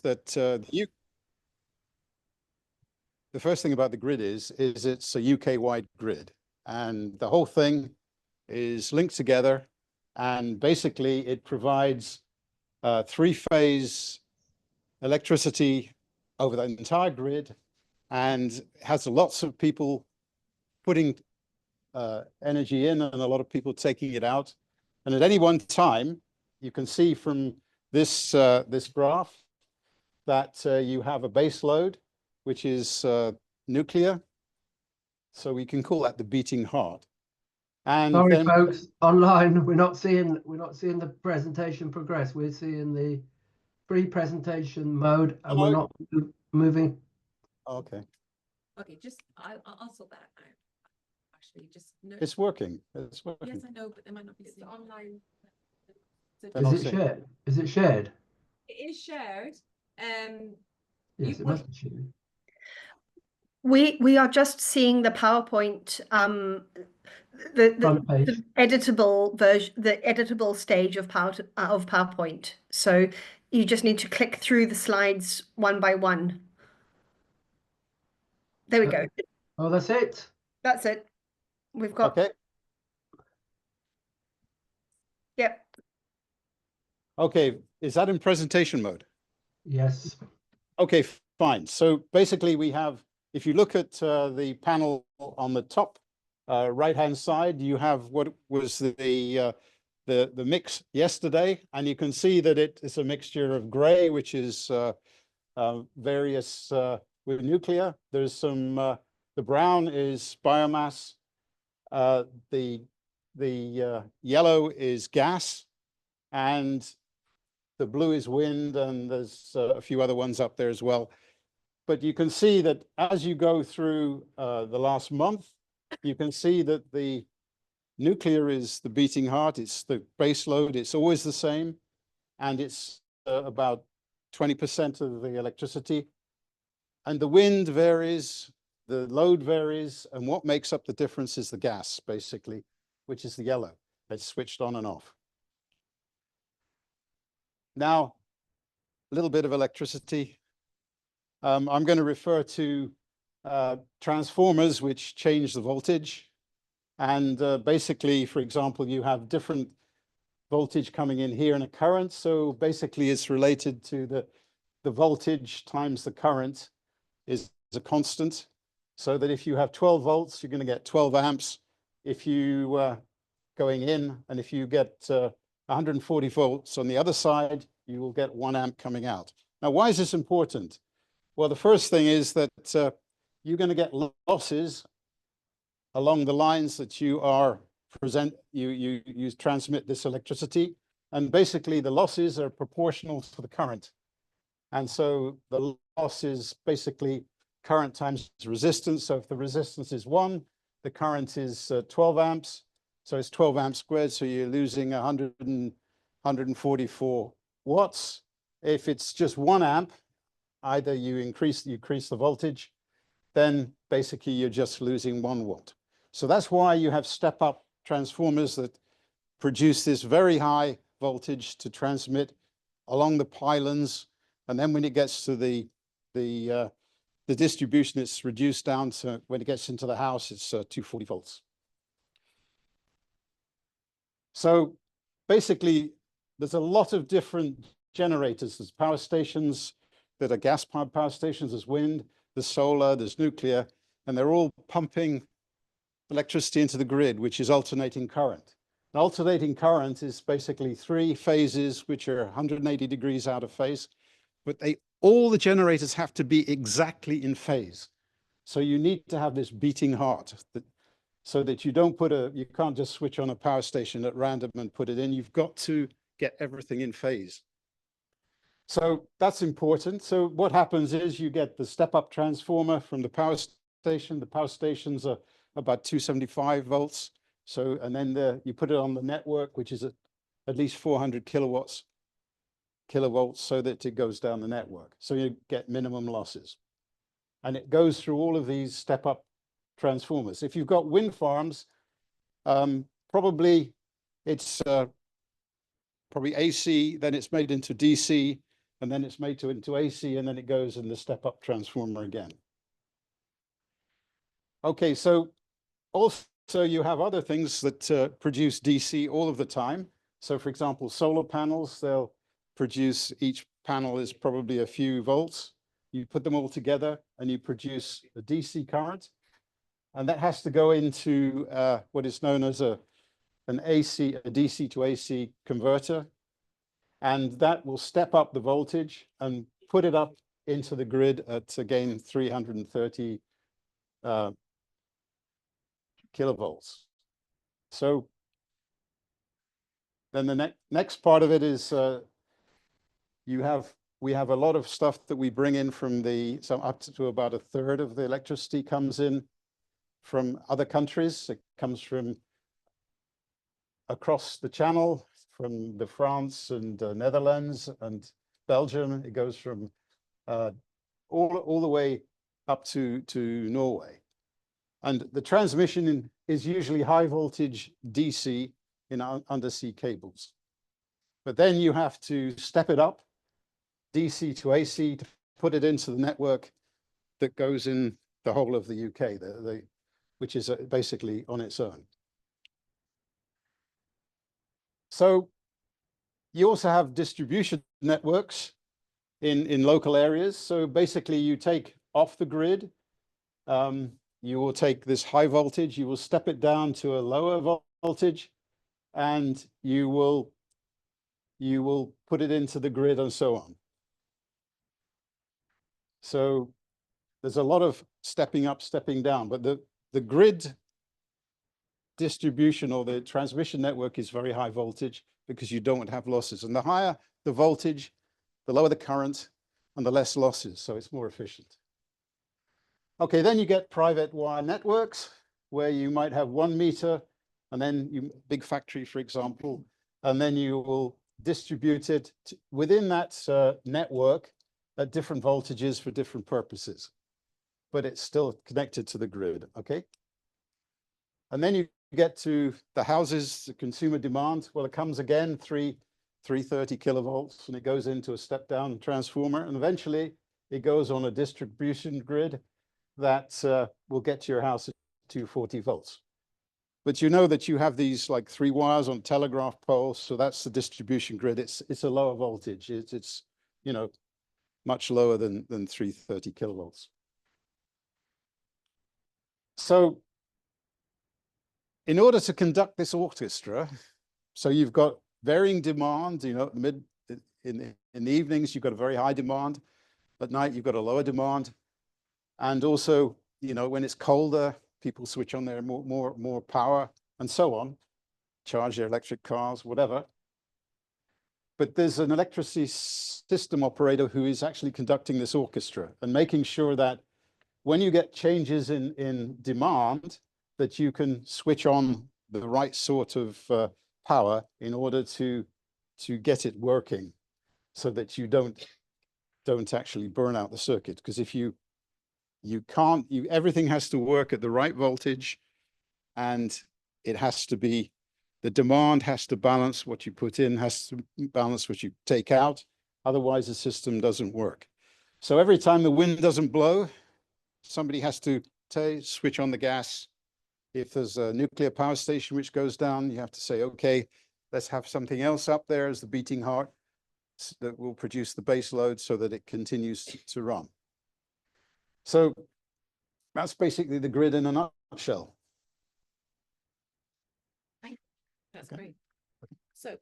that the first thing about the grid is it's a UK-wide grid, and the whole thing is linked together, and basically it provides three-phase electricity over the entire grid, and has lots of people putting energy in and a lot of people taking it out. And at any one time, you can see from this this graph that you have a base load, which is nuclear. So we can call that the beating heart. And sorry, then, folks, online we're not seeing the presentation progress. We're seeing the pre-presentation mode, and we're not moving. Okay. Okay, just I'll sort that out. Actually, just no. It's working. It's working. Yes, I know, but there might not be online. Is it shared? Is it shared? It is shared. Yes, it must be shared. We are just seeing the PowerPoint, the editable version, the editable stage of PowerPoint. So you just need to click through the slides one by one. There we go. Oh, that's it. That's it. We've got. Okay. Yep. Okay. Is that in presentation mode? Yes. Okay, fine. So basically we have, if you look at the panel on the top right-hand side, you have what was the mix yesterday, and you can see that it is a mixture of gray, which is various with nuclear. There's some the brown is biomass, the yellow is gas, and the blue is wind, and there's a few other ones up there as well. But you can see that as you go through the last month, you can see that the nuclear is the beating heart. It's the base load. It's always the same. And it's about 20% of the electricity. And the wind varies, the load varies. And what makes up the difference is the gas, basically, which is the yellow. It's switched on and off. Now, a little bit of electricity. I'm going to refer to transformers which change the voltage. And basically, for example, you have different voltage coming in here and a current. So basically, it's related to the voltage times the current is a constant. So that if you have 12 volts, you're going to get 12 amps. If you going in, and if you get 140 volts on the other side, you will get 1 amp coming out. Now, why is this important? Well, the first thing is that you're going to get losses along the lines that you are you transmit this electricity, and basically the losses are proportional to the current. And so the loss is basically current times resistance. So if the resistance is 1, the current is 12 amps. So it's 12 amps squared. So you're losing 144 watts. If it's just 1 amp, either you increase the voltage, then basically you're just losing 1 watt. So that's why you have step-up transformers that produce this very high voltage to transmit along the pylons, and then when it gets to the distribution, it's reduced down to, when it gets into the house, it's 240 volts. So basically, there's a lot of different generators. There's power stations that are gas-powered power stations. There's wind, there's solar, there's nuclear, and they're all pumping electricity into the grid, which is alternating current. An alternating current is basically 3 phases, which are 180 degrees out of phase, but all the generators have to be exactly in phase. So you need to have this beating heart, so that you can't just switch on a power station at random and put it in. You've got to get everything in phase. So that's important. So what happens is you get the step-up transformer from the power station. The power stations are about 275 volts. So, and then you put it on the network, which is at least 400 kilovolts, so that it goes down the network. So you get minimum losses. And it goes through all of these step-up transformers. If you've got wind farms, probably it's probably AC, then it's made into DC, and then it's made into AC, and then it goes in the step-up transformer again. Okay, so also you have other things that produce DC all of the time. So for example, solar panels, they'll produce, each panel is probably a few volts. You put them all together and you produce a DC current. And that has to go into what is known as an AC, a DC to AC converter. And that will step up the voltage and put it up into the grid at, again, 330 kilovolts. So then the next part of it is we have a lot of stuff that we bring in from up to about a third of the electricity comes in from other countries. It comes from across the channel, from the France and Netherlands and Belgium. It goes from all the way up to Norway. And the transmission is usually high voltage DC in undersea cables. But then you have to step it up, DC to AC, to put it into the network that goes in the whole of the UK, which is basically on its own. So you also have distribution networks in local areas. So basically you take off the grid, you will take this high voltage, you will step it down to a lower voltage, and you will put it into the grid and so on. So there's a lot of stepping up, stepping down, but the grid distribution or the transmission network is very high voltage because you don't have losses. And the higher the voltage, the lower the current and the less losses. So it's more efficient. Okay, then you get private wire networks where you might have 1 meter and then big factory, for example, and then you will distribute it within that network at different voltages for different purposes, but it's still connected to the grid, okay? And then you get to the houses, the consumer demand. Well, it comes again, 330 kilovolts, and it goes into a step-down transformer, and eventually it goes on a distribution grid that will get to your house at 240 volts. But you know that you have these like 3 wires on telegraph poles, so that's the distribution grid. It's a lower voltage. It's you know, much lower than 330 kilovolts. So in order to conduct this orchestra, so you've got varying demand, you know, in the evenings, you've got a very high demand. At night, you've got a lower demand. And also, you know, when it's colder, people switch on their more power and so on, charge their electric cars, whatever. But there's an electricity system operator who is actually conducting this orchestra and making sure that when you get changes in demand, that you can switch on the right sort of power in order to get it working, so that you don't actually burn out the circuit. Because if you can't, everything has to work at the right voltage, and it has to be, the demand has to balance what you put in, has to balance what you take out. Otherwise, the system doesn't work. So every time the wind doesn't blow, somebody has to switch on the gas. If there's a nuclear power station which goes down, you have to say, okay, let's have something else up there as the beating heart that will produce the base load so that it continues to run. So that's basically the grid in a nutshell. That's great. So